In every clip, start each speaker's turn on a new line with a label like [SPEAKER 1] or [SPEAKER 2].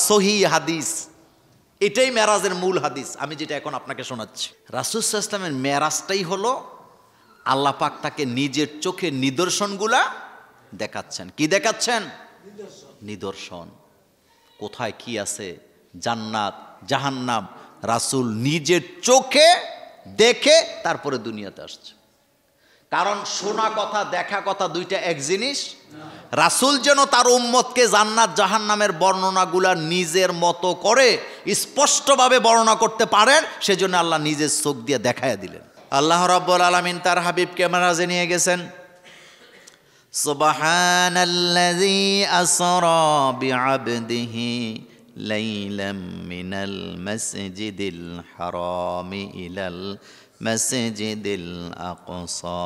[SPEAKER 1] সহি হাদিস, এটাই মেরাজের মূল হাদিস আমি যেটা এখন আপনাকে শোনাচ্ছি। রাসূল সাল্লাল্লাহু আলাইহি ওয়াসাল্লামের মেরাজটাই হলো আল্লাহ পাক তাকে নিজের চোখে নিদর্শনগুলা দেখাচ্ছেন। কি দেখাচ্ছেন? নিদর্শন। কোথায় কি আছে, জান্নাত জাহান্নাম, রাসূল নিজের চোখে দেখে তারপরে দুনিয়াতে আসছে। কারণ শোনা কথা দেখা কথা দুইটা এক জিনিস। রাসূল যেন তার উম্মতকে জান্নাত জাহান্নামের বর্ণনাগুলা নিজের মতো করে স্পষ্টভাবে বর্ণনা করতে পারেন, সেজন্য আল্লাহ নিজের চোখ দিয়ে দেখায়া দিলেন। আল্লাহ রাব্বুল আলামিন তার হাবিবকে মেরাজে নিয়ে গেছেন। সুবহানাল্লাযী আসরা বিআবদিহি লাইলাম মিনাল মাসজিদিল হারামি ইলাল মাসজিদিল আকসা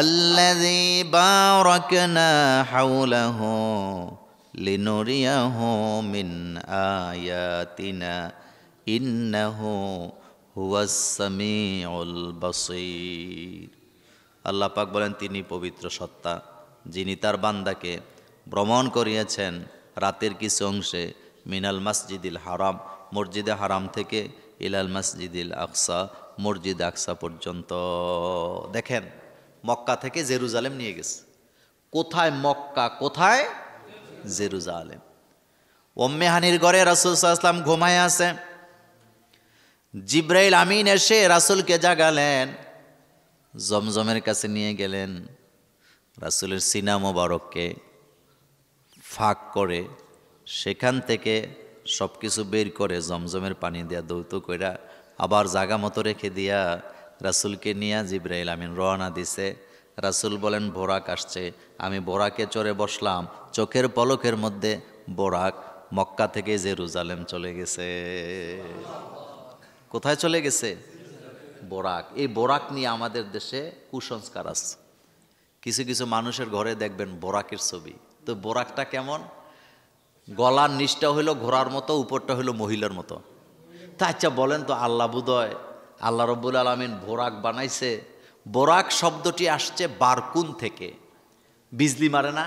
[SPEAKER 1] আল্লাযী বারাকনা হাওলাহু লিনুরিয়াহু মিন আয়াতিনা ইন্নাহু হুয়াস সামিউল বাসীর। আল্লাহ পাক বলেন, তিনি পবিত্র সত্তা, যিনি তার বান্দাকে ভ্রমণ করিয়েছেন রাতের কিছু অংশে মিনাল মসজিদিল হারাম, মসজিদে হারাম থেকে ইলাল মসজিদিল আকসা, মসজিদ আকসা পর্যন্ত। দেখেন, মক্কা থেকে জেরুজালেম নিয়ে গেছে। কোথায় মক্কা, কোথায় জেরুজালেম। উম্মে হানির ঘরে রাসূল সাল্লাল্লাহু আলাইহি ওয়াসাল্লাম ঘুমায় আছে। জিবরাইল আমিন এসে রাসূলকে জাগালেন, জমজমের কাছে নিয়ে গেলেন। রাসূলের সিনা মোবারককে ফাঁক করে সেখান থেকে সব কিছু বের করে জমজমের পানি দিয়া দৌত কইরা আবার জাগা মতো রেখে দিয়া রাসূলকে নিয়ে জিবরাইল আমিন রওনা দিছে। রাসূল বলেন, বোরাক আসছে। আমি বোরাকে চড়ে বসলাম, চোখের পলকের মধ্যে বোরাক মক্কা থেকে জেরুজালেম চলে গেছে। কোথায় চলে গেছে? বোরাক। এই বোরাক নিয়ে আমাদের দেশে কুসংস্কার আছে। কিছু কিছু মানুষের ঘরে দেখবেন বোরাকের ছবি। তো বোরাকটা কেমন? গলার নিচটা হইল ঘোড়ার মতো, উপরটা হইল মহিলার মতো। তা আচ্ছা বলেন তো, আল্লাহ বুদয় আল্লাহ রব্বুল আলামিন বোরাক বানাইছে। বোরাক শব্দটি আসছে বারকুন থেকে। বিজলি মারে না,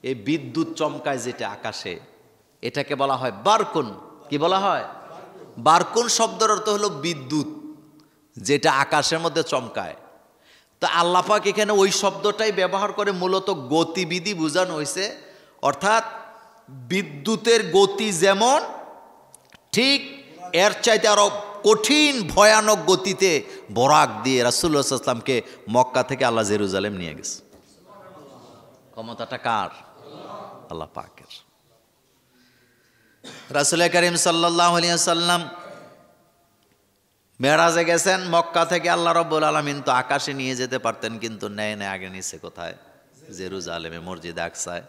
[SPEAKER 1] এই বিদ্যুৎ চমকায় যেটা আকাশে, এটাকে বলা হয় বারকুন। কি বলা হয়? বারকুন শব্দের অর্থ হলো বিদ্যুৎ, যেটা আকাশের মধ্যে চমকায়। তো আল্লাহ পাক এখানে ওই শব্দটাই ব্যবহার করে মূলত গতিবিধি বোঝানো হয়েছে। অর্থাৎ বিদ্যুতের গতি যেমন, ঠিক এর চাইতে আরো কঠিন ভয়ানক গতিতে বোরাক দিয়ে রাসূলুল্লাহ সাল্লাল্লাহু আলাইহি ওয়াসাল্লামকে মক্কা থেকে আল্লাহ জেরুজালেম নিয়ে গেছে। ক্ষমতাটা কার? আল্লাহ পাকের। রাসূল করিম সাল্লাল্লাহু আলাইহি ওয়াসাল্লাম মেরাজে গেছেন মক্কা থেকে। আল্লাহ রাব্বুল আলামিন তো আকাশে নিয়ে যেতে পারতেন, কিন্তু নেয় আগে নিছে কোথায়? জেরুজালেমে, মসজিদ আকসায়।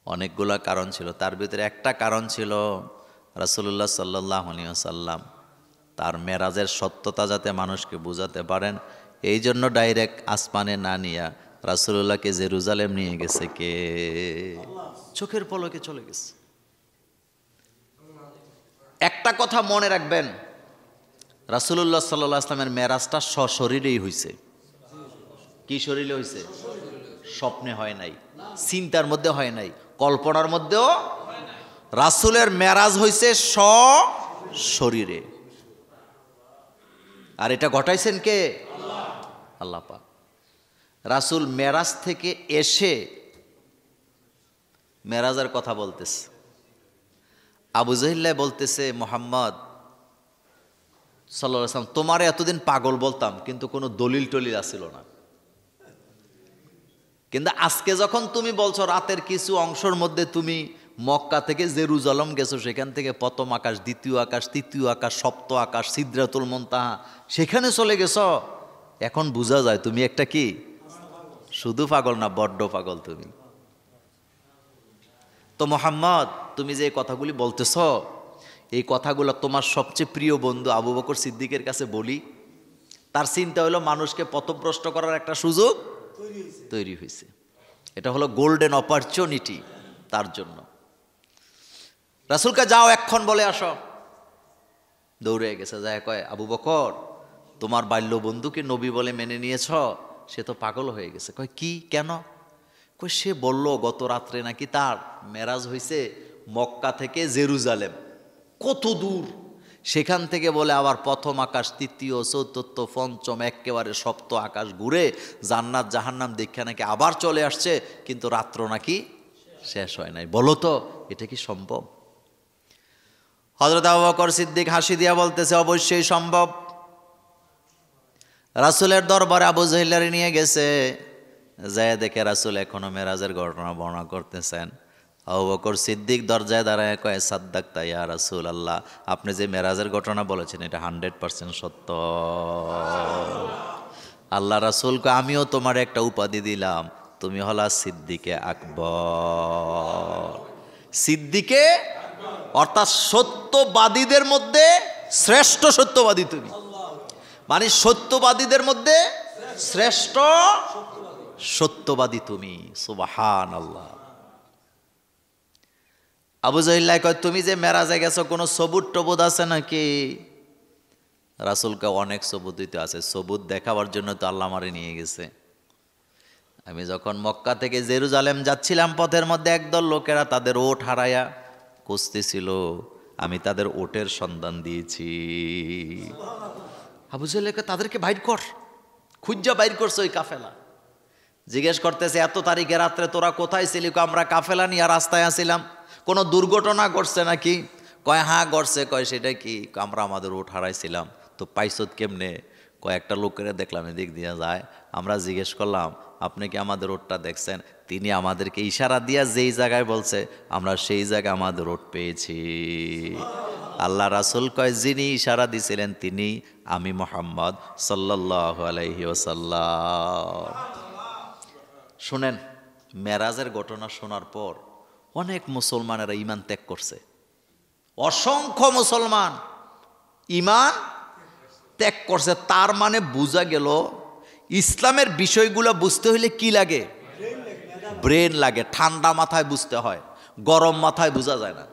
[SPEAKER 1] অনেকগুলো কারণ ছিল, তার ভিতরে একটা কারণ ছিল রাসূলুল্লাহ সাল্লাল্লাহু আলাইহি ওয়াসাল্লাম তার মেরাজের সত্যতা যাতে মানুষকে বোঝাতে পারেন, এই জন্য ডাইরেক্ট আসমানে না নিয়া রাসূলুল্লাহকে জেরুজালেম নিয়ে গেছে কে? চোখের পলকে চলে গেছে। একটা কথা মনে রাখবেন, রাসূলুল্লাহ সাল্লাল্লাহু আলাইহি ওয়াসাল্লামের মেরাজটা সশরীরেই হয়েছে। কি শরীরে হয়েছে? স্বপ্নে হয় নাই, চিন্তার মধ্যে হয় নাই, কল্পনার মধ্যেও। রাসূলের মেরাজ হয়েছে সশরীরে। আর এটা ঘটাইছেন কে? আল্লাহ পাক। রাসূল মেরাজ থেকে এসে মেরাজের কথা বলতেছে। আবু জাহিল্লাহ বলতেছে, মুহাম্মদ সাল্লাল্লাহু আলাইহি ওয়াসাল্লাম, তোমারে এতদিন পাগল বলতাম, কিন্তু কোনো দলিল টলিল আসিল না। কিন্তু আজকে যখন তুমি বলছো রাতের কিছু অংশের মধ্যে তুমি মক্কা থেকে জেরুজালেম গেছো, সেখান থেকে প্রথম আকাশ, দ্বিতীয় আকাশ, তৃতীয় আকাশ, সপ্ত আকাশ, সিদরাতুল মুনতাহা, সেখানে চলে গেছো, এখন বোঝা যায় তুমি একটা কি শুধু পাগল না, বড্ড পাগল তুমি। তো মুহাম্মদ, তুমি যে কথাগুলি বলতেছ, এই কথাগুলো তোমার সবচেয়ে প্রিয় বন্ধু আবু বকর সিদ্দিকের কাছে বলি। তার চিন্তা হলো মানুষকে পথভ্রষ্ট করার একটা সুযোগ তৈরি হয়েছে। এটা হলো গোল্ডেন অপরচুনিটি তার জন্য। রাসূলকে যাও এক্ষণ বলে আসো। দৌড়ে গেছে, যায় কয়, আবু বকর, তোমার বাল্য বন্ধুকে নবী বলে মেনে নিয়েছ, সে তো পাগল হয়ে গেছে। কয় কি, কেন? কই সে বলল গত রাত্রে নাকি তার মেরাজ হয়েছে, মক্কা থেকে জেরুজালেম কত দূর, সেখান থেকে বলে আবার প্রথম আকাশ, তৃতীয়, চতুর্থ, পঞ্চম, একেবারে সপ্ত আকাশ ঘুরে জান্নাত জাহান্নাম দেখে নাকি আবার চলে আসছে, কিন্তু রাত্র নাকি শেষ হয় নাই। বলো তো এটা কি সম্ভব? হযরত আবু বকর সিদ্দিক হাসি দিয়া বলতেছে, অবশ্যই সম্ভব। রাসূলের দরবারে আবু জাহেলরে নিয়ে গেছে, যায় দেখে রাসূল এখনো মেরাজের ঘটনা বর্ণনা করতেছেন। আবু বকর সিদ্দিক দরজায় দাঁড়ায় কয়, সাদ্দাকতা ইয়া রাসূলুল্লাহ, আপনি যে মেরাজের ঘটনা বলেছেন এটা 100% সত্য। আল্লাহ রাসূল কয়, আমিও তোমার একটা উপাধি দিলাম, তুমি হলা সিদ্দিকে আকবর। সিদ্দিকে অর্থাৎ সত্যবাদীদের মধ্যে শ্রেষ্ঠ সত্যবাদী তুমি, মানে সত্যবাদীদের মধ্যে শ্রেষ্ঠ সত্যবাদী তুমি। সুবহানাল্লাহ। আবু জাহেল কয়, তুমি যে মেরাজে গেছো কোনো সবুত টবুত আছে নাকি? রাসূলকে অনেক সবুত দিতে আছে, সবুত দেখাবার জন্য তো আল্লাহ আমারে নিয়ে গেছে। আমি যখন মক্কা থেকে জেরুজালেম যাচ্ছিলাম, পথের মধ্যে একদল লোকেরা তাদের ওট হারায়া খুঁজতেছিল, আমি তাদের ওটের সন্ধান দিয়েছি। আবু জাহেল কয়, তাদেরকে বাইর কর। খুঁজা বাইর করছে ওই কাফেলা। জিজ্ঞেস করতেছে, এত তারিখে রাত্রে তোরা কোথায় ছিলি? আমরা কাফেলা নিয়ে রাস্তায় আসছিলাম। কোনো দুর্ঘটনা ঘটছে নাকি? কয় হ্যাঁ ঘটছে। কয় সেটা কি? আমরা আমাদের ওট হারাইছিলাম। তো পাইছত কেমনে? কয়েকটা লোকেরা দেখলাম এদিক দিয়ে যায়, আমরা জিজ্ঞেস করলাম আপনি কি আমাদের ওটটা দেখছেন? তিনি আমাদেরকে ইশারা দিয়া যেই জায়গায় বলছে আমরা সেই জায়গায় আমাদের ওট পেয়েছি। আল্লাহ রাসূল কয়, যিনি ইশারা দিছিলেন তিনি আমি মুহাম্মদ সাল্লাল্লাহু আলাইহি ওয়াসাল্লাম। শুনেন, মেরাজের ঘটনা শোনার পর অনেক মুসলমানেরা ঈমান ত্যাগ করছে। অসংখ্য মুসলমান ঈমান ত্যাগ করছে। তার মানে বোঝা গেল ইসলামের বিষয়গুলো বুঝতে হইলে কি লাগে? ব্রেন লাগে। ঠান্ডা মাথায় বুঝতে হয়, গরম মাথায় বোঝা যায় না।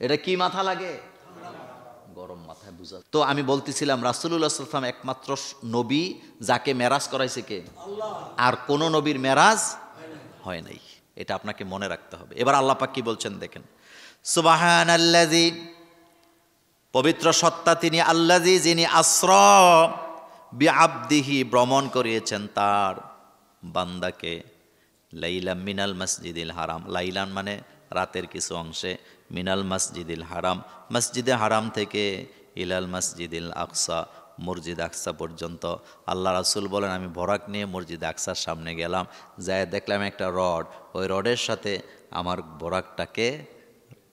[SPEAKER 1] এটা কি মাথা লাগে? গরম মাথায় বোঝা। তো আমি বলতেছিলাম রাসূলুল্লাহ সাল্লাল্লাহু আলাইহি ওয়াসাল্লাম একমাত্র নবী যাকে মেরাজ করাইছে কে? আর কোন নবীর মেরাজ হয় নাই। এটা আপনাকে মনে রাখতে হবে। এবার আল্লাহ পাক কি বলছেন দেখেন, সুবহানাল্লাযী, পবিত্র সত্তা তিনি, আল্লাযী যিনি আসরা বিআবদিহি, ভ্রমণ করিয়েছেন তার বান্দাকে, লাইলাম মিনাল মসজিদিল হারাম, লাইলান মানে রাতের কিছু অংশে, মিনাল মসজিদিল হারাম, মসজিদে হারাম থেকে, ইলাল মসজিদিল আকসা, মসজিদ আকসা পর্যন্ত। আল্লাহ রাসূল বলেন, আমি বরাক নিয়ে মসজিদ আকসার সামনে গেলাম, যাই দেখলাম একটা রড, ওই রডের সাথে আমার বরাকটাকে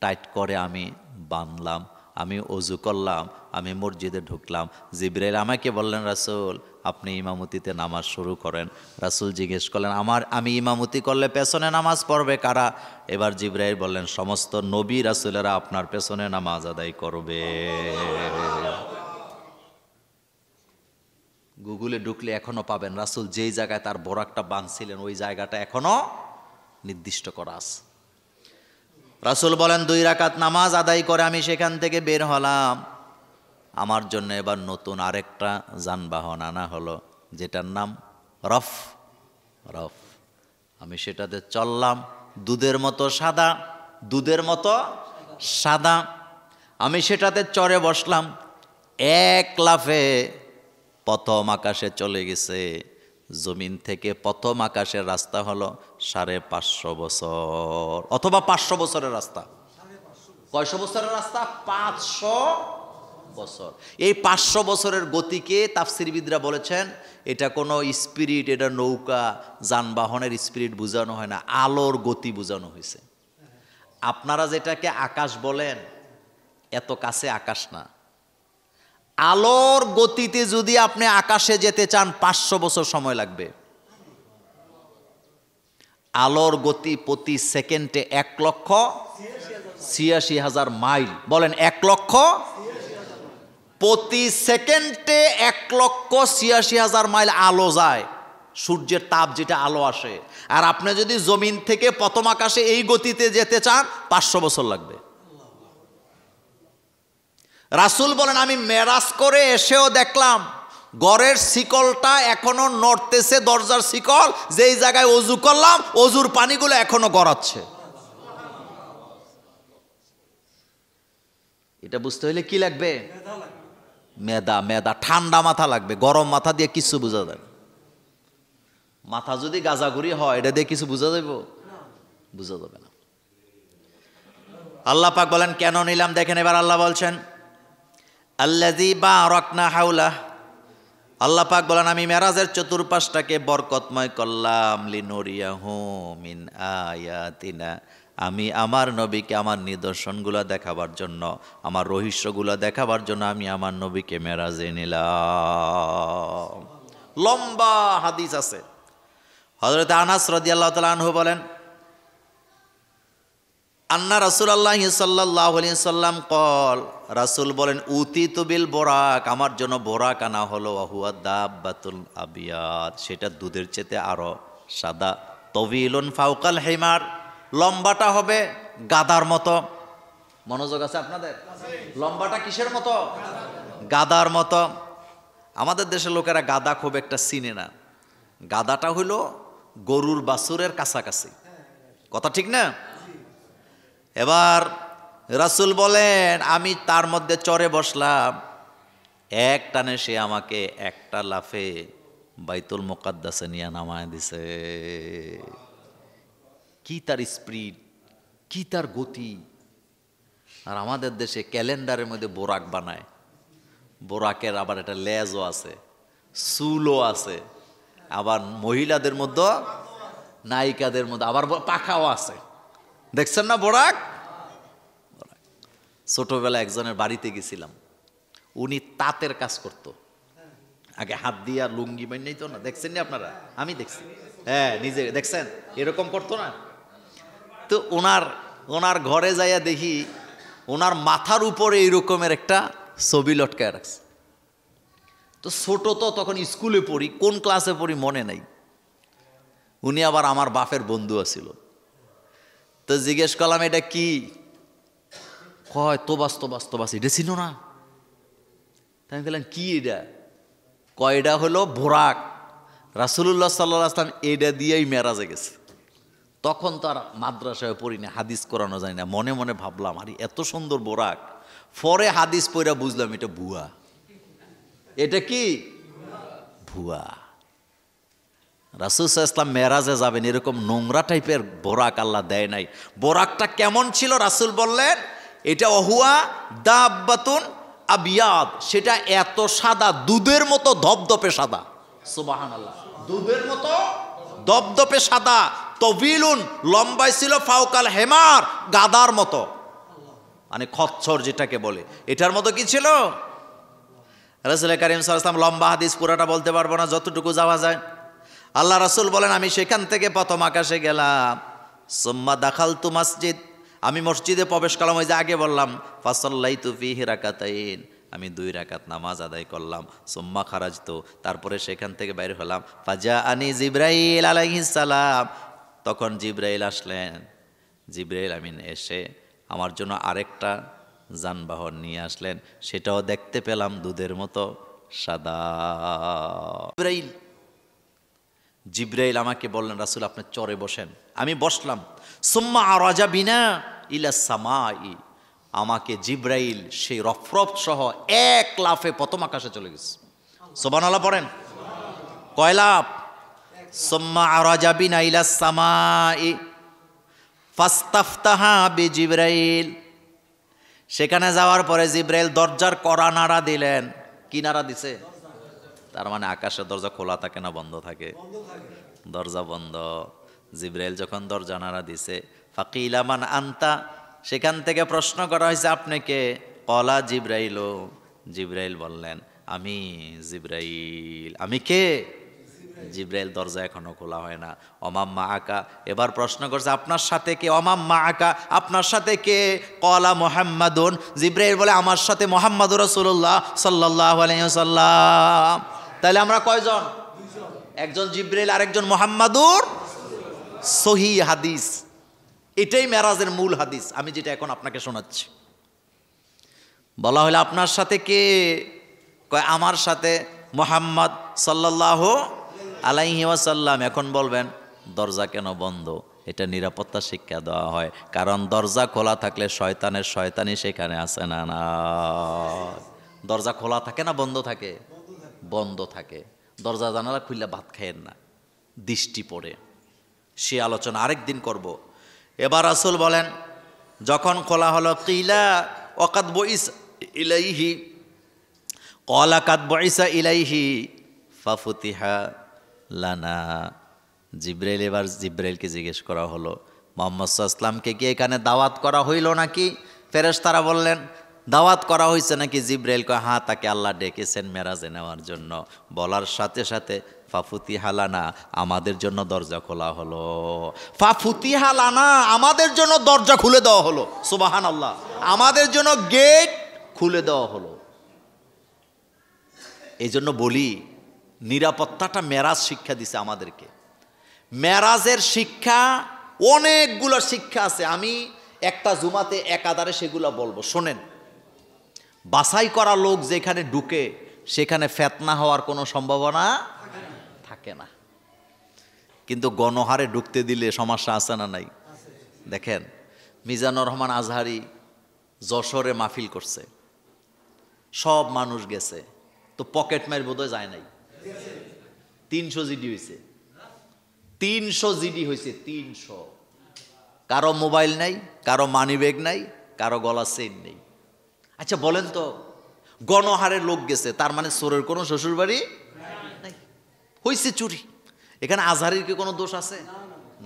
[SPEAKER 1] টাইট করে আমি বাঁধলাম। আমি অজু করলাম, আমি মসজিদে ঢুকলাম। জিবরাইল আমাকে বললেন, রাসূল আপনি ইমামতিতে নামাজ শুরু করেন। রাসূল জিজ্ঞেস করলেন, আমি ইমামতি করলে পেছনে নামাজ পড়বে কারা? এবার জিবরাইল বললেন, সমস্ত নবী রাসূলেরা আপনার পেছনে নামাজ আদায় করবে। গুগলে ঢুকলে এখনো পাবেন রাসূল যেই জায়গায় তার বোরাকটা বাঁধছিলেন ওই জায়গাটা এখনো নির্দিষ্ট করা আছে। রাসূল বলেন, 2 রাকাত নামাজ আদায় করে আমি সেখান থেকে বের হলাম। আমার জন্য এবার নতুন আরেকটা যানবাহন আনা হলো, যেটার নাম রফ। আমি সেটাতে চললাম, দুধের মতো সাদা, দুধের মতো সাদা। আমি সেটাতে চড়ে বসলাম, এক লাফে প্রথম আকাশে চলে গেছে। জমিন থেকে প্রথম আকাশের রাস্তা হলো 550 বছর, অথবা 500 বছরের রাস্তা। কয়শো বছরের রাস্তা? 500 বছর। এই 500 বছরের গতিকে তাফসীরবিদরা বলেছেন এটা কোনো স্পিরিট, এটা নৌকা যানবাহনের স্পিরিট বোঝানো হয় না, আলোর গতি বোঝানো হয়েছে। আপনারা যেটাকে আকাশ বলেন, এত কাছে আকাশ না। আলোর গতিতে যদি আপনি আকাশে যেতে চান 500 বছর সময় লাগবে। আলোর গতি প্রতি সেকেন্ডে 1,86,000 মাইল। বলেন 1 লক্ষ, প্রতি সেকেন্ডে 1,86,000 মাইল আলো যায়। সূর্যের তাপ যেটা আলো আসে। আর আপনি যদি জমিন থেকে প্রথম আকাশে এই গতিতে যেতে চান 500 বছর লাগবে। রাসূল বলেন, আমি মেরাজ করে এসেও দেখলাম ঘরের শিকলটা এখনো নড়তেছে, দরজার শিকল, যেই জায়গায় অজু করলাম অজুর পানিগুলো এখনো গড়াচ্ছে। এটা বুঝতে হইলে কি লাগবে? মেধা। মেধা, ঠান্ডা মাথা লাগবে। গরম মাথা দিয়ে কিছু বোঝা যায় না। মাথা যদি গাজাগুড়ি হয়, এটা দিয়ে কিছু বোঝা যাবে? বোঝা যাবে না। আল্লাহ পাক বলেন কেন নিলাম, দেখেন এবার আল্লাহ বলছেন আল্লাযী বারাকনা হাওলা। আল্লাহ পাক বলেন আমি মেরাজের চতুর্পাশটাকে বরকতময় করলাম, লিনুরিয়াহু মিন আয়াতিনা, আমি আমার নবীকে আমার নিদর্শনগুলো দেখাবার জন্য, আমার রহস্যগুলো দেখাবার জন্য আমি আমার নবীকে মেরাজে নিলাম। লম্বা হাদিস আছে। হযরত আনাস রাদিয়াল্লাহু তাআলা আনহু বলেন আন্না রাসূলুল্লাহ সাল্লাল্লাহু আলাইহি সাল্লাম কল, রাসূল বলেন উতিতু বিল বোরাক, আমার জন্য বোরাক আনা হলো, হুয়া দাব্বাতুল আবিয়াদ, সেটা দুধের চেতে আরো সাদা, তবিলুন ফাওকাল হিমার, লম্বাটা হবে গাদার মতো। মনোযোগ আছে আপনাদের? লম্বাটা কিসের মতো? গাদার মতো। আমাদের দেশের লোকেরা গাদা খুব একটা চিনে না। গাদাটা হইল গরুর বাছুরের কাছাকাছি, কথা ঠিক না? এবার রাসূল বলেন আমি তার মধ্যে চড়ে বসলাম, এক টানে সে আমাকে একটা লাফে বাইতুল মুকাদ্দাসে নিয়ে নামায় দিছে। কি তার স্পিড, কি তার গতি! আর আমাদের দেশে ক্যালেন্ডারের মধ্যে বোরাক বানায়। বোরাকের আবার একটা লেজও আছে, চুলও আছে, আবার মহিলাদের মধ্যে, নায়িকাদের মধ্যে আবার পাখাও আছে। দেখছেন না বোরাক? ছোটবেলা একজনের বাড়িতে গেছিলাম, উনি তাঁতের কাজ করত। আগে হাত দিয়ে লুঙ্গি বানিয়ে তো না, দেখছেন না আপনারা? আমি দেখছি, হ্যাঁ নিজে দেখছেন, এরকম করতো না। তো ওনার ঘরে যাইয়া দেখি ওনার মাথার উপরে এইরকমের একটা ছবি লটকায় রাখছে। তো ছোট তো তখন স্কুলে পড়ি, কোন ক্লাসে পড়ি মনে নাই। উনি আবার আমার বাপের বন্ধু আছিল। তো জিজ্ঞেস করলাম এটা কি? কয় তোবাস, এটা ছিল না। তাই আমি বললাম কি এটা? কয় এটা হলো বোরাক, রাসূলুল্লাহ সাল্লাল্লাহু আলাইহি ওয়াসাল্লাম এটা দিয়েই মেরাজে গেছে। তখন তো আর মাদ্রাসায় পড়ি না, হাদিস করানো যায় না, মনে মনে ভাবলাম আরে এত সুন্দর বোরাক। পরে হাদিস পড়া বুঝলাম এটা ভুয়া। এটা কি? ভুয়া। রাসূল সাল্লাল্লাহু আলাইহি ওয়াসাল্লাম মেরাজে যাবেন এরকম নোংরা টাইপের বোরাক আল্লাহ দেয় নাই। বোরাকটা কেমন ছিল রাসূল বললেন এটা ওহুয়া দাব্বাতুন আবিয়াদ, সেটা এত সাদা, দুধের মতো ধবধবে সাদা। সুবহানাল্লাহ, দুধের মতো ধবধবে সাদা, তবিলুন, লম্বাই ছিল, ফাওকাল হেমার, গাদার মতো, মানে খচ্চর যেটাকে বলে, এটার মতো কি ছিল? রাসূল কারীম সাল্লাল্লাহু আলাইহি ওয়াসাল্লাম লম্বা হাদিস পুরোটা বলতে পারবো না, যতটুকু যাওয়া যায়। আল্লাহ রাসূল বলেন আমি সেখান থেকে প্রথম আকাশে গেলাম, সুম্মা দাখালতু মসজিদ, আমি মসজিদে প্রবেশ করলাম। ওই যে আগে বললাম ফাসাল্লাইতু ফিহি রাকাতাইন, আমি 2 রাকাত নামাজ আদায় করলাম। সুম্মা খারাজতু, তারপরে সেখান থেকে বাইরে হলাম। ফাজাআনি জিবরাইল আলাইহিস সালাম, তখন জিবরাইল আসলেন। জিবরাইল আমিন এসে আমার জন্য আরেকটা যানবাহন নিয়ে আসলেন, সেটাও দেখতে পেলাম দুধের মতো সাদা। জিবরাইল আমাকে বললেন রাসূল আপনি চড়ে বসেন। আমি বসলাম। সুম্মা আরাজা বিনা ইলা সামাই, আমাকে জিবরাইল সেই রফরফ সহ এক লাফে প্রথম আকাশে চলে গেছে। সুবহানাল্লাহ পড়েন। কয় লাফ? সুম্মা আরাজা বিনা ইলা সামাই ফাস্তাফতাহা বিজিবরাইল, সেখানে যাওয়ার পরে জিবরাইল দরজার কড়া নাড়া দিলেন। কি নাড়া দিছে? তার মানে আকাশের দরজা খোলা থাকে না বন্ধ থাকে? দরজা বন্ধ। জিবরাইল যখন দরজা নাড়া দিছে, ফাকিলা মান আনতা, সেখান থেকে প্রশ্ন করা হয়েছে আপনি কে? কলা জিবরাইল, জিবরাইল বললেন আমি জিবরাইল। আমি কে? জিবরাইল। দরজা এখনো খোলা হয় না। ওমাম মা আকা, এবার প্রশ্ন করছে আপনার সাথে কে? ওমাম মা আকা, আপনার সাথে কে? কলা মুহাম্মাদুন, জিবরাইল বলে আমার সাথে মুহাম্মাদুর রাসূলুল্লাহ সাল্লাল্লাহু আলাইহি ওয়াসাল্লাম। তাহলে আমরা কয়জন? একজন জিবরাইল, আরেকজন মুহাম্মাদুর। সহিহ হাদিস, এটাই মেরাজের মূল হাদিস, আমি যেটা এখন আপনাকে শোনাচ্ছি। বলা হলো আপনার সাথে কে? কয় আমার সাথে মুহাম্মদ সাল্লাল্লাহু আলাইহি ওয়াসাল্লাম। এখন বলবেন দরজা কেন বন্ধ? এটা নিরাপত্তা শিক্ষা দেওয়া হয়, কারণ দরজা খোলা থাকলে শয়তানি সেখানে আসে না। না, দরজা খোলা থাকে না বন্ধ থাকে? বন্ধ থাকে। দরজা জানালা খুললে ভাত খায়েন না, দৃষ্টি পড়ে। সে আলোচনা আরেকদিন করব। এবার রাসূল বলেন, যখন খোলা হলো, কিলা ওয়াকাদ বইস ইলাইহি ক্বালা কাদ বইসা ইলাইহি ফাফুতিহা লানা। জিব্রাইলকে জিজ্ঞেস করা হলো, মুহাম্মদ সাল্লাল্লাহু আলাইহি ওয়াসাল্লামকে কি এখানে দাওয়াত করা হইল নাকি? ফেরেশতারা বললেন, দাওয়াত করা হয়েছে নাকি? জিব্রাইল কয়, হ্যাঁ, তাকে আল্লাহ ডেকেছেন মেরাজে নেওয়ার জন্য। বলার সাথে সাথে ফাফুতিহা লানা, আমাদের জন্য দরজা খোলা হলো। ফাফুতিহা লানা, আমাদের জন্য দরজা খুলে দেওয়া হলো। সুবহানাল্লাহ, আমাদের জন্য গেট খুলে দেওয়া হলো। এই জন্য বলি, নিরাপত্তাটা মেরাজ শিক্ষা দিছে আমাদেরকে। মেরাজের শিক্ষা অনেকগুলো শিক্ষা আছে, আমি একটা জুমাতে একাধারে সেগুলো বলবো, শোনেন। বাছাই করা লোক যেখানে ঢুকে সেখানে ফিতনা হওয়ার কোনো সম্ভাবনা থাকে না, কিন্তু গণহারে ঢুকতে দিলে সমস্যা আছে না নাই? দেখেন, মিজানুর রহমান আজহারি যশোরে মাহফিল করছে, সব মানুষ গেছে, তো পকেট মার বোধহয় যায় নাই। 300 জিডি হয়েছে, 300 জিডি হয়েছে, 300। কারো মোবাইল নাই, কারো মানি ব্যাগ নাই, কারো গলা চেইন নেই। আচ্ছা বলেন তো, গণহারে লোক গেছে, তার মানে চোরের কোনো শ্বশুর বাড়ি নাই, হয়েছে চুরি। এখানে আজহারির কি কোনো দোষ আছে?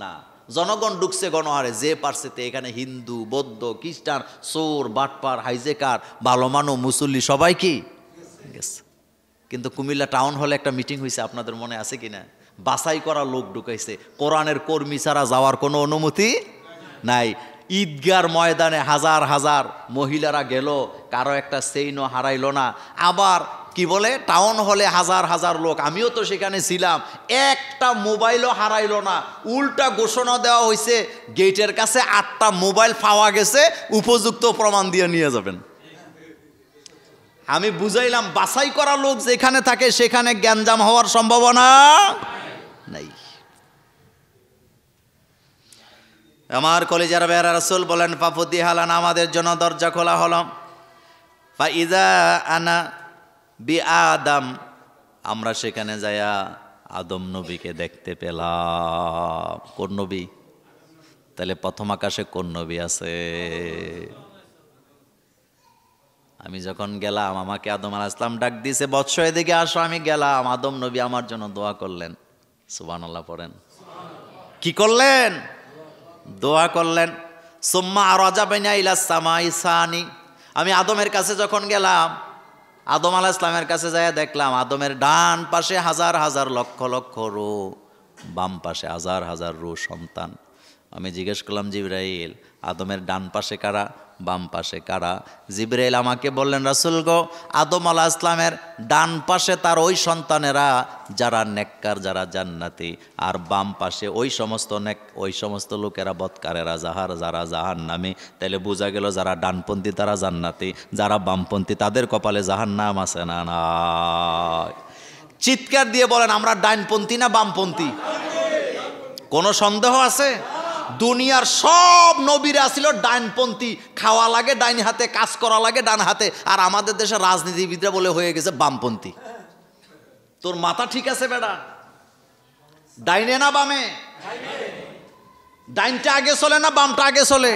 [SPEAKER 1] না, জনগণ ঢুকছে গণহারে, যে পারছে তে। এখানে হিন্দু, বৌদ্ধ, খ্রিস্টান, চোর, বাটপার, হাইজেকার, ভালো মানুষ, মুসল্লি সবাই কি গেছে। কিন্তু কুমিল্লা টাউন হলে একটা মিটিং হয়েছে, আপনাদের মনে আছে কিনা? বাছাই করা লোক ঢুকাইছে, কোরআনের কর্মী ছাড়া যাওয়ার কোনো অনুমতি নাই। ঈদগার ময়দানে হাজার হাজার মহিলারা গেল, কারো একটা চেইনও হারাইলো না। আবার কি বলে, টাউন হলে হাজার হাজার লোক, আমিও তো সেখানে ছিলাম, একটা মোবাইলও হারাইলো না। উল্টা ঘোষণা দেওয়া হয়েছে, গেটের কাছে 8টা মোবাইল পাওয়া গেছে, উপযুক্ত প্রমাণ দিয়ে নিয়ে যাবেন। আমি বুঝাইলাম, বাছাই করা লোক যেখানে থাকে সেখানে গ্যাঞ্জাম হওয়ার সম্ভাবনা নাই। আমার কলিজার ভাইয়েরা, রাসূল বলেন, ফাফুতিহা লানা, আমাদের জন্য দরজা খোলা হলো। ফাইজা আনা বি আদম, আমরা সেখানে যাইয়া আদম নবীকে দেখতে পেলাম। কোন নবী? তাহলে প্রথম আকাশে কোন নবী আছে? আমি যখন গেলাম, আমাকে আদম আলাইহিস সালাম ডাক দিয়েছে, বৎস এদিকে আসো। আমি গেলাম, আদম নবী আমার জন্য দোয়া করলেন। সুবহানাল্লাহ পড়েন। কি করলেন? দোয়া করলেন। সুম্মা আরাজা বাইনা ইলাস সামাই সানি, আমি আদমের কাছে যখন গেলাম, আদম আলাইহিস সালামের কাছে যাইয়া দেখলাম, আদমের ডান পাশে হাজার হাজার লক্ষ লক্ষ রু, বাম পাশে হাজার হাজার রু সন্তান। আমি জিজ্ঞেস করলাম, জিবরাইল, আদমের ডান পাশে কারা, বাম পাশে কারা? জিবরাইল আমাকে বললেন, রাসূল গো, আদম আলাইহিস সালামের ডান পাশে তার ওই সন্তানেরা যারা নেককার, যারা জান্নাতি, আর বাম পাশে ওই সমস্ত লোকেরা বদকারেরা, যারা জাহান্নামী। তাহলে বোঝা গেল, যারা ডানপন্থী তারা জান্নাতি, যারা বামপন্থী তাদের কপালে জাহান্নাম আছে না নাই? চিৎকার দিয়ে বলেন, আমরা ডানপন্থী না বামপন্থী? কোনো সন্দেহ আছে? দুনিয়ার সব নবীরা ছিল ডাইনপন্থী, খাওয়া লাগে ডাইন হাতে, কাজ করা লাগে ডান হাতে। আর আমাদের দেশের রাজনীতিবিদরা বলে হয়ে গেছে বামপন্থী। তোর মাথা ঠিক আছে বেটা? ডাইনে না বামে? ডাইনটা আগে চলে না বামটা আগে চলে?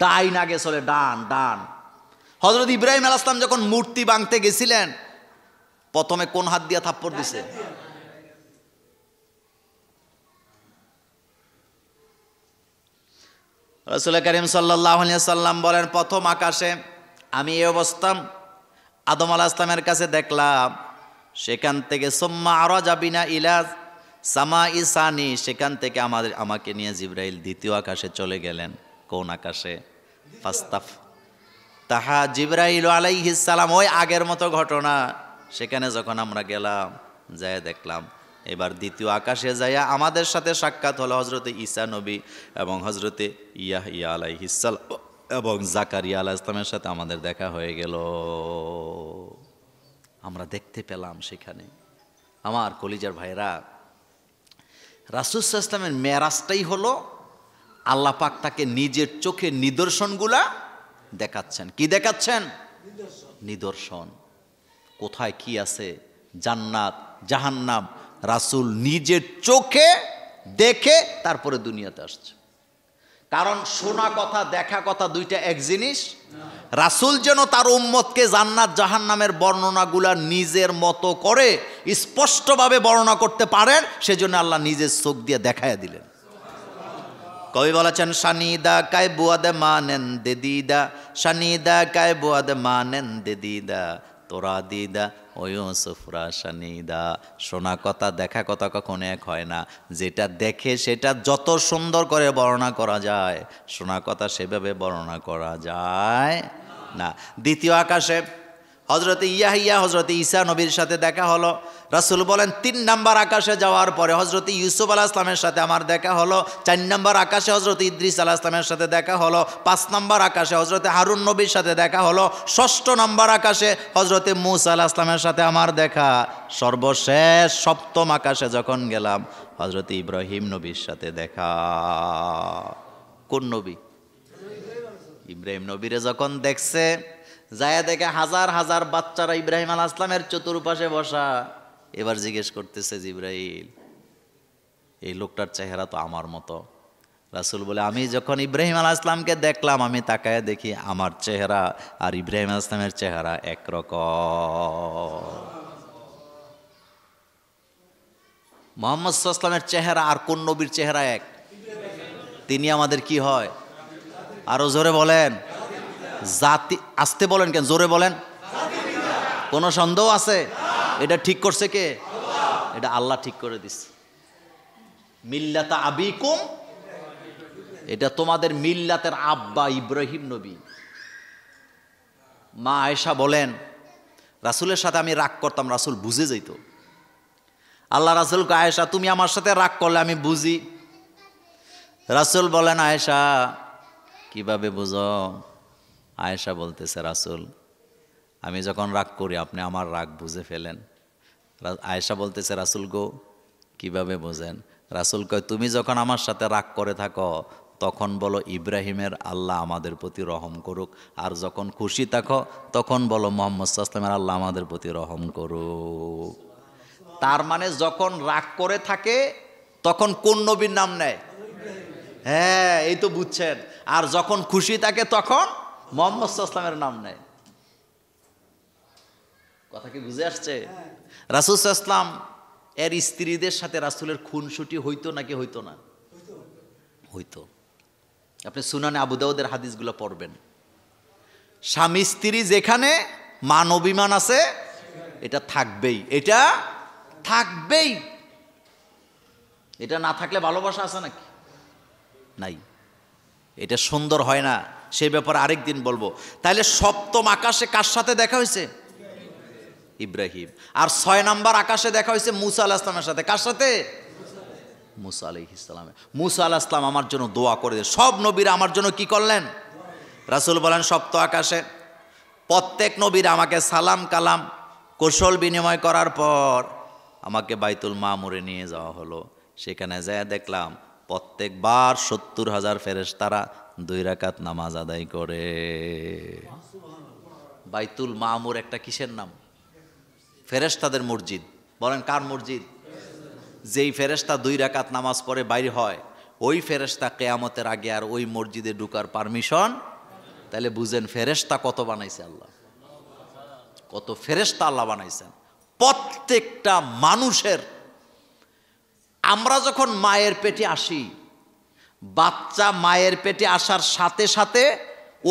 [SPEAKER 1] ডাইন আগে চলে, ডান ডান। হযরত ইব্রাহিম আলাইহিস সালাম যখন মূর্তি ভাঙতে গেছিলেন, প্রথমে কোন হাত দিয়ে থাপ্পড় দিছে? রাসূল কারীম সাল্লাল্লাহু আলাইহি ওয়াসাল্লাম বলেন, প্রথম আকাশে আমি এই অবস্থা আদম আলাইহিস সালামের কাছে দেখলাম। সেখান থেকে সুম্মা আরাজা বিনা ইলা সামাই সানি, সেখান থেকে আমাকে নিয়ে জিবরাইল দ্বিতীয় আকাশে চলে গেলেন। কোন আকাশে? ফাস্তাফ তাহা জিবরাইল আলাইহিস সালাম, ওই আগের মতো ঘটনা। সেখানে যখন আমরা গেলাম, যায় দেখলাম এবার দ্বিতীয় আকাশে যাইয়া আমাদের সাথে সাক্ষাৎ হলো হযরতে ঈসা নবী এবং হযরতে ইয়াহইয়া আলাইহিস সালাম এবং জাকারিয়া আলাইহিস সালামের সাথে আমাদের দেখা হয়ে গেল। আমরা দেখতে পেলাম সেখানে। আমার কলিজার ভাইরা, রাসূল সাল্লাল্লাহু আলাইহি ওয়াসাল্লামের মেরাজটাই হলো আল্লাহ পাক তাকে নিজের চোখে নিদর্শনগুলা দেখাচ্ছেন। কি দেখাচ্ছেন? নিদর্শন। কোথায় কি আছে, জান্নাত জাহান্নাম, রাসূল নিজের চোখে দেখে তারপরে দুনিয়াতে আসছে। কারণ শোনা কথা দেখা কথা দুইটা এক জিনিস। রাসূল যেন তার উম্মতকে জান্নাত জাহান্নামের বর্ণনাগুলা নিজের মতো করে স্পষ্টভাবে বর্ণনা করতে পারেন, সেজন্য আল্লাহ নিজের চোখ দিয়ে দেখাইয়া দিলেন। কবি বলেছেন, শানিদা কায় বুয়াদে মানেন দে দিদা, শানিদা কায় বুয়াদে মানেন দে দিদা, তোরা দিদা ওয়ো সুফরা শানিদা। শোনা কথা দেখা কথা কখনো এক হয় না। যেটা দেখে সেটা যত সুন্দর করে বর্ণনা করা যায়, শোনা কথা সেভাবে বর্ণনা করা যায় না। দ্বিতীয় আকাশে হজরত ইয়াহিয়া হজরত ঈসা নবীর সাথে দেখা হলো। রাসূল বলেন ৩ নাম্বার আকাশে যাওয়ার পরে হজরত ইউসুফ আলাইহিস সালামের সাথে আমার দেখা হলো। ৪ নাম্বার আকাশে হজরত ইদ্রিস আলাইহিস সালামের সাথে দেখা হলো। ৫ নাম্বার আকাশে হজরত হারুন নবীর সাথে দেখা হলো। ৬ষ্ঠ নাম্বার আকাশে হজরত মূসা আলাইহিস সালামের সাথে আমার দেখা। সর্বশেষ ৭ম আকাশে যখন গেলাম হজরত ইব্রাহিম নবীর সাথে দেখা। কোন নবী? ইব্রাহিম নবীরে যখন দেখছে, যায় দেখে হাজার হাজার বাচ্চারা ইব্রাহিম আলাইহিস সালামের চতুর্পাশে বসা। এবার জিজ্ঞেস করতেছে জিবরাইল, এই লোকটার চেহারা তো আমার মতো। রাসূল বলে, আমি যখন ইব্রাহিম আলাইহিস সালামকে দেখলাম, আমি তাকায় দেখি আমার চেহারা আর ইব্রাহিম আলাইহিস সালামের চেহারা একরকম। মুহাম্মদ সাল্লাল্লাহু আলাইহি ওয়াসাল্লামের চেহারা আর কোন নবীর চেহারা এক? তিনি আমাদের কি হয়? আরো জোরে বলেন। জাতি। আসতে বলেন কেন? জোরে বলেন। কোন সন্দেহ আছে? এটা ঠিক করছে কে? এটা আল্লাহ ঠিক করে দিচ্ছে। মিল্লাতা আবিকুম, এটা তোমাদের মিল্লাতের আব্বা ইব্রাহিম নবী। মা আয়েশা বলেন, রাসূলের সাথে আমি রাগ করতাম, রাসূল বুঝে যেত। আল্লাহ রাসূলকে, আয়েশা তুমি আমার সাথে রাগ করলে আমি বুঝি। রাসূল বলেন, আয়েশা কিভাবে বুঝো? আয়েশা বলতেছে, রাসূল আমি যখন রাগ করি আপনি আমার রাগ বুঝে ফেলেন। আয়েশা বলতেছে, রাসূল গো কিভাবে বোঝেন? রাসূল কয়, তুমি যখন আমার সাথে রাগ করে থাকো তখন বলো ইব্রাহিমের আল্লাহ আমাদের প্রতি রহম করুক, আর যখন খুশি থাকো তখন বলো মুহাম্মদ সাল্লাল্লাহু আলাইহি ওয়াসাল্লামের আল্লাহ আমাদের প্রতি রহম করুক। তার মানে যখন রাগ করে থাকে তখন কোন নবীর নাম নেয়? হ্যাঁ, এই তো বুঝছেন। আর যখন খুশি থাকে তখন মুহাম্মদ সাল্লাল্লাহু আলাইহি ওয়াসাল্লামের নাম নেয়। কথা কি বুঝে আসছে? রাসূল সাল্লাল্লাহু আলাইহি ওয়াসাল্লাম এর স্ত্রীদের সাথে রাসূলের খুনসুটি হইতো নাকি হইতো না? হইতো। আপনি সুনানে আবু দাউদের হাদিসগুলো পড়বেন। স্বামী স্ত্রী যেখানে মান অভিমান আছে, এটা থাকবেই, এটা থাকবেই। এটা না থাকলে ভালোবাসা আছে নাকি? নাই। এটা সুন্দর হয় না, সেই ব্যাপারে আরেক দিন বলবো। তাহলে ৭ম আকাশে কার সাথে দেখা হয়েছে? ইব্রাহিম। আর ৬ নাম্বার আকাশে দেখা হয়েছে মূসা আলাইহিস সালামের সাথে। কার সাথে? মূসা আলাইহিস সালাম। মূসা আলাইহিস সালাম আমার জন্য দোয়া করে দিলেন। সব নবীরা আমার জন্য কি করলেন? রাসূল বলেন, ৭ম আকাশে প্রত্যেক নবীরা আমাকে সালাম কালাম কৌশল বিনিময় করার পর আমাকে বাইতুল মামুরে নিয়ে যাওয়া হলো। সেখানে যায় দেখলাম প্রত্যেকবার ৭০,০০০ ফেরেশতারা 2 রাকাত নামাজ আদায় করে। বাইতুল মামুর একটা কিসের নাম? ফেরেশতাদের মসজিদ। বলেন কার মসজিদ? যেই ফেরেশতা 2 রাকাত নামাজ পড়ে বাইরে হয়, ওই ফেরেশতা কিয়ামতের আগে আর ওই মসজিদে ঢোকার পারমিশন। তাহলে বুঝেন ফেরেশতা কত বানাইছে আল্লাহ, কত ফেরেশতা আল্লাহ বানাইছেন প্রত্যেকটা মানুষের। আমরা যখন মায়ের পেটে আসি, বাচ্চা মায়ের পেটে আসার সাথে সাথে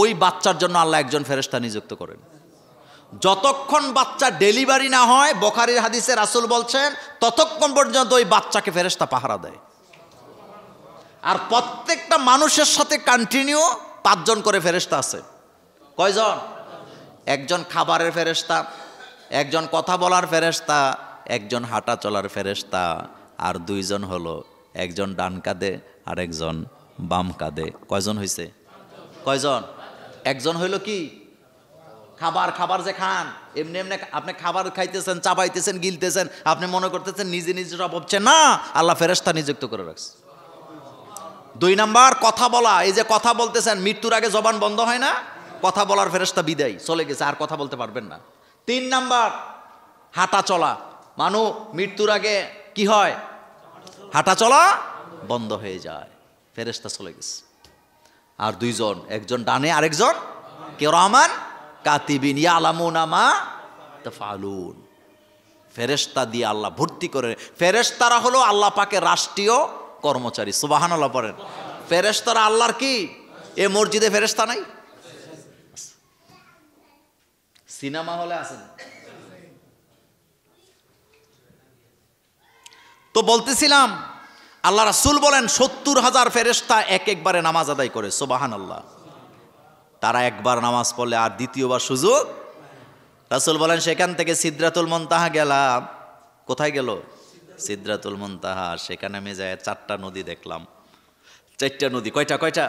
[SPEAKER 1] ওই বাচ্চার জন্য আল্লাহ একজন ফেরেশতা নিযুক্ত করেন। যতক্ষণ বাচ্চা ডেলিভারি না হয়, বুখারীর হাদিসে রাসূল বলছেন, ততক্ষণ পর্যন্ত ওই বাচ্চাকে ফেরেশতা পাহারা দেয়। আর প্রত্যেকটা মানুষের সাথে কন্টিনিউ 5 জন করে ফেরেশতা আছে। কয়জন? একজন খাবারের ফেরেশতা, একজন কথা বলার ফেরেশতা, একজন হাঁটা চলার ফেরেশতা, আর 2 জন হলো একজন ডান কাঁধে আর একজন বাম কাঁধে। কয়জন হয়েছে? কয়জন? একজন হইল কি? খাবার খাবার যে খান, এমনি এমনি আপনি খাবার খাইতেছেন, চাবাইতেছেন, গিলতেছেন, আপনি মনে করতেছেন নিজে নিজে সব হচ্ছে না, আল্লাহ ফেরেশতা নিযুক্ত করে রাখছে। 2 নাম্বার কথা বলা, এই যে কথা বলতেছেন, মৃত্যুর আগে জবান বন্ধ হয় না, কথা বলার ফেরেশতা বিদায়, চলে গেছে, আর কথা বলতে পারবেন না। 3 নাম্বার হাঁটা চলা, মানুষ মৃত্যুর আগে কি হয়, হাঁটা চলা বন্ধ হয়ে যায়, ফেরেশতা চলে গেছে। আর 2 জন, একজন ডানে আরেকজন কিরামান কাতিবিন ইয়ালামুনা মা তাফআলুন, ফেরেশতা দিয়ে আল্লাহ ভর্তি করে। ফেরেশতারা হলো আল্লাহ পাকের রাষ্ট্রীয় কর্মচারী, সুবহানাল্লাহ পড়েন। ফেরেশতারা আল্লাহর কি, এ মসজিদে ফেরেশতা নাই? সিনেমা হলে আছেন? তো বলতেছিলাম আল্লাহ রাসূল বলেন 70,000 ফেরেশতা এক একবারে নামাজ আদায় করে, সুবহানাল্লাহ। তারা একবার নামাজ পড়লে আর দ্বিতীয়বার সুযোগ। রাসূল বলেন সেখান থেকে সিদরাতুল মুনতাহা গেলাম। কোথায় গেল? সিদরাতুল মুনতাহা। সেখানে আমি যাই 4টা নদী দেখলাম। 4টা নদী। কয়টা?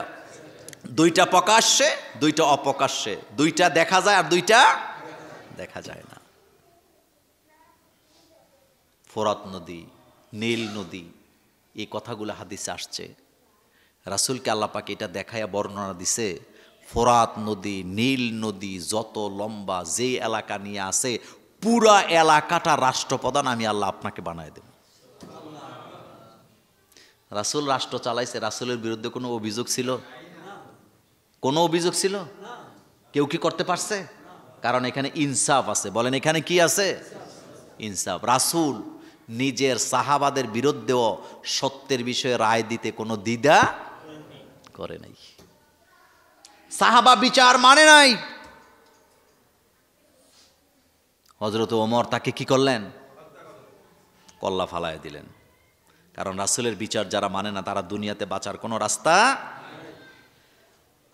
[SPEAKER 1] 2টা প্রকাশ্যে, 2টা অপ্রকাশ্যে। 2টা দেখা যায় আর 2টা দেখা যায় না। ফোরাত নদী, নীল নদী, এই কথাগুলো হাদিসে আসছে। রাসূলকে আল্লাহ পাক এটা দেখায়া বর্ণনা দিছে, ফোরাত নদী, নীল নদী যত লম্বা, যে এলাকা নিয়ে আছে, পুরা এলাকাটা রাষ্ট্রপ্রধান আমি আল্লাহ আপনাকে বানায় দেব। রাসূল রাষ্ট্র চালাইছে, রাসূলের বিরুদ্ধে কোনো অভিযোগ ছিল? কোনো অভিযোগ ছিল? কেউ কি করতে পারছে? কারণ এখানে ইনসাফ আছে। বলেন এখানে কি আছে? ইনসাফ। রাসূল নিজের সাহাবাদের বিরুদ্ধেও সত্যের বিষয়ে রায় দিতে কোনো দ্বিধা করে নাই। সাহাবা বিচার মানে নাই। হযরত ওমর তাকে কি করলেন? কল্লা ফালায় দিলেন। কারণ রাসূলের বিচার যারা মানে না, তারা দুনিয়াতে বাঁচার কোনো রাস্তা।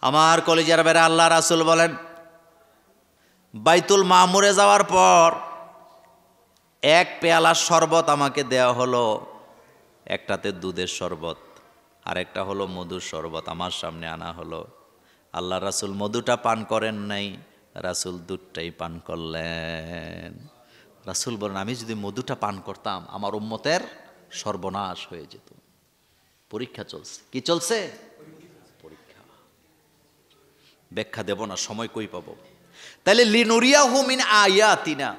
[SPEAKER 1] আমার কলিজার বেড়া, আল্লাহ রাসূল বলেন বাইতুল মামুরে যাওয়ার পর 1 পেয়ালা শরবত আমাকে দেওয়া হলো, একটাতে দুধের শরবত, আর একটা হলো মধুর শরবত আমার সামনে আনা হলো। আল্লাহ রাসূল মধুটা পান করেন নাই, রাসূল দুধটাই পান করলেন। রাসূল বলেন আমি যদি মধুটা পান করতাম আমার উম্মতের সর্বনাশ হয়ে যেত। পরীক্ষা চলছে। কি চলছে? পরীক্ষা। ব্যাখ্যা দেব না, সময় কই পাবো। তাহলে লিনুরিয়াহু মিন আয়াতিনা,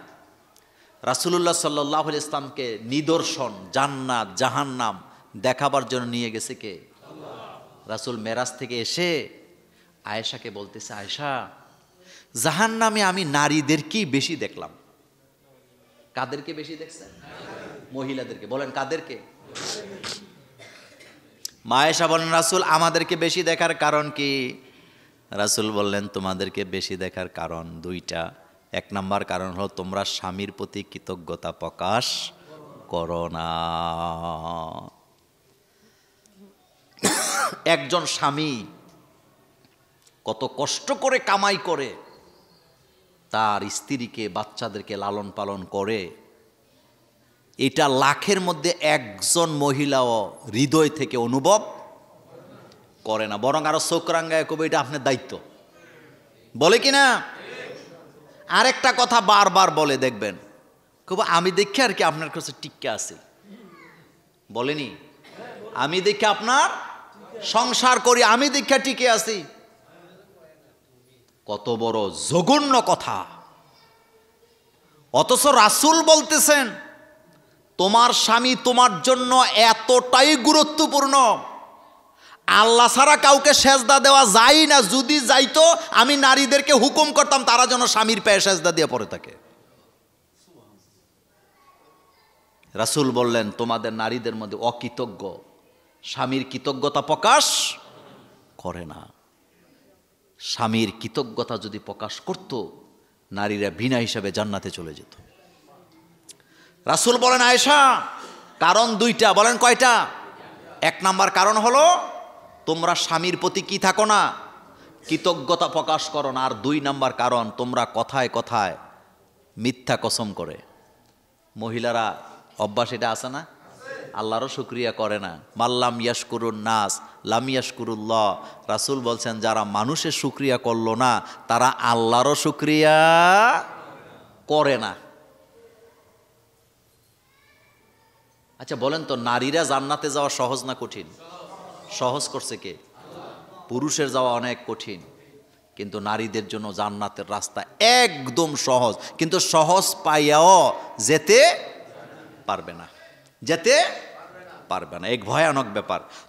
[SPEAKER 1] রাসূলুল্লাহ সাল্লাল্লাহু আলাইহি ইসলামকে নিদর্শন, জান্নাত, জাহান্নাম দেখাবার জন্য নিয়ে গেছে কে? রাসূল মেরাজ থেকে এসে আয়েশাকে বলতেছে, আয়েশা জাহান্নামে আমি নারীদেরকেই বেশি দেখলাম। কাদেরকে বেশি দেখছেন? মহিলাদেরকে। বলেন কাদেরকে? মা আয়েশা বলেন রাসূল আমাদেরকে বেশি দেখার কারণ কি? রাসূল বললেন তোমাদেরকে বেশি দেখার কারণ 2টা। 1 নাম্বার কারণ হলো তোমরা স্বামীর প্রতি কৃতজ্ঞতা প্রকাশ করো না। একজন স্বামী কত কষ্ট করে কামাই করে তার স্ত্রীকে, বাচ্চাদেরকে লালন পালন করে, এটা লাখের মধ্যে একজন মহিলাও হৃদয় থেকে অনুভব করে না, বরং আরো চোখ রাঙ্গায় কবে এটা আপনার দায়িত্ব। বলে কিনা? আরেকটা কথা বারবার বলে দেখবেন, কবে আমি দেখে আর কি আপনার কাছে টিক্কা আছে। বলেনি আমি দেখে আপনার সংসার করি, আমি দেখে টিকে আছি। কত বড় জঘন্য কথা। অথচ রাসূল বলতেছেন তোমার স্বামী তোমার জন্য এতটাই গুরুত্বপূর্ণ, আল্লাহ ছাড়া কাউকে সেজদা দেওয়া যায় না। যদি যাইতো আমি নারীদেরকে হুকুম করতাম তারা যেন স্বামীর পায়ে সেজদা দিয়ে পড়ে থাকে। রাসূল বললেন তোমাদের নারীদের মধ্যে অকৃতজ্ঞ, স্বামীর কৃতজ্ঞতা প্রকাশ করে না। স্বামীর কৃতজ্ঞতা যদি প্রকাশ করত, নারীরা বিনা হিসাবে জান্নাতে চলে যেত। রাসূল বলেন আয়েশা কারণ 2টা। বলেন কয়টা? 1 নাম্বার কারণ হলো তোমরা স্বামীর প্রতি কি থাকো না, কৃতজ্ঞতা প্রকাশ করো না। আর 2 নাম্বার কারণ তোমরা কথায় কথায় মিথ্যা কসম করে। মহিলারা অভ্যাস এটা আছে না? আল্লাহরও শুকরিয়া করে না। মাল্লাম ইয়াশকুরুন নাস লাম ইয়াশকুরুল্লাহ। রাসূল বলছেন যারা মানুষের শুকরিয়া করলো না তারা আল্লাহরও শুকরিয়া করে না। আচ্ছা বলেন তো, নারীরা জান্নাতে যাওয়া সহজ না কঠিন? সহজ করছে কে? পুরুষের যাওয়া অনেক কঠিন, কিন্তু নারীদের জন্য জান্নাতের রাস্তা একদম সহজ। কিন্তু সহজ পাইয়াও যেতে পারবে না, যেতে পারবে না। এক ভয়ানক ব্যাপার।